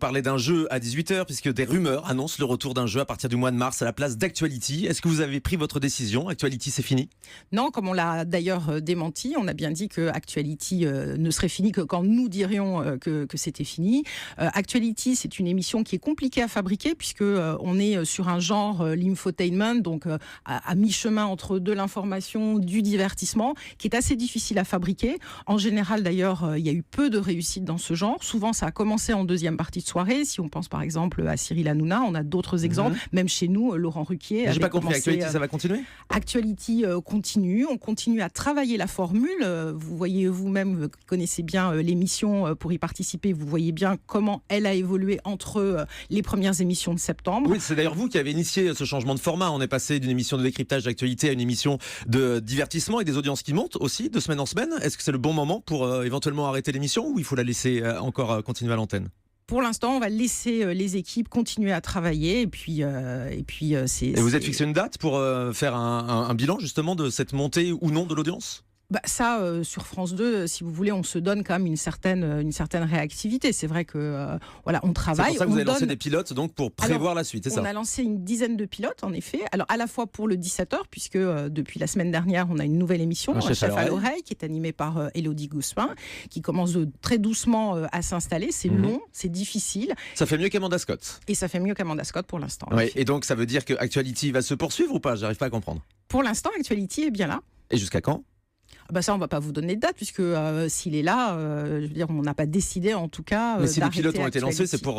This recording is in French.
Parler d'un jeu à 18h puisque des rumeurs annoncent le retour d'un jeu à partir du mois de mars à la place d'Actuality. Est-ce que vous avez pris votre décision? Actuality, c'est fini? Non, comme on l'a d'ailleurs démenti, on a bien dit que Actuality ne serait fini que quand nous dirions que c'était fini. Actuality, c'est une émission qui est compliquée à fabriquer puisque on est sur un genre l'infotainment, donc à mi-chemin entre de l'information, du divertissement, qui est assez difficile à fabriquer. En général, d'ailleurs, il y a eu peu de réussite dans ce genre. Souvent, ça a commencé en deuxième partie de soirée. Si on pense par exemple à Cyril Hanouna, on a d'autres exemples. Même chez nous, Laurent Ruquier. J'ai pas compris. Actuality, ça va continuer? Actuality continue. On continue à travailler la formule. Vous voyez vous-même, vous connaissez bien l'émission pour y participer. Vous voyez bien comment elle a évolué entre les premières émissions de septembre. Oui, c'est d'ailleurs vous qui avez initié ce changement de format. On est passé d'une émission de décryptage d'actualité à une émission de divertissement et des audiences qui montent aussi de semaine en semaine. Est-ce que c'est le bon moment pour éventuellement arrêter l'émission ou il faut la laisser encore continuer à l'antenne? Pour l'instant, on va laisser les équipes continuer à travailler et puis c'est. Et vous êtes fixé une date pour faire un bilan justement de cette montée ou non de l'audience? Ça, sur France 2, si vous voulez, on se donne quand même une certaine réactivité. C'est vrai que voilà, on travaille. C'est pour ça que vous avez lancé des pilotes donc pour prévoir la suite, c'est ça? On a lancé une dizaine de pilotes, en effet. Alors, à la fois pour le 17h, puisque depuis la semaine dernière, on a une nouvelle émission, Chef à l'oreille, qui est animée par Élodie Gosselin, qui commence très doucement à s'installer. C'est long, c'est difficile. Ça fait mieux qu'Amanda Scott. Et ça fait mieux qu'Amanda Scott pour l'instant. Oui, et donc ça veut dire que Actuality va se poursuivre ou pas? J'arrive pas à comprendre. Pour l'instant, Actuality est bien là. Et jusqu'à quand? Ça, on ne va pas vous donner de date, puisque s'il est là, je veux dire, on n'a pas décidé en tout cas. Mais si les pilotes ont été lancés, c'est pour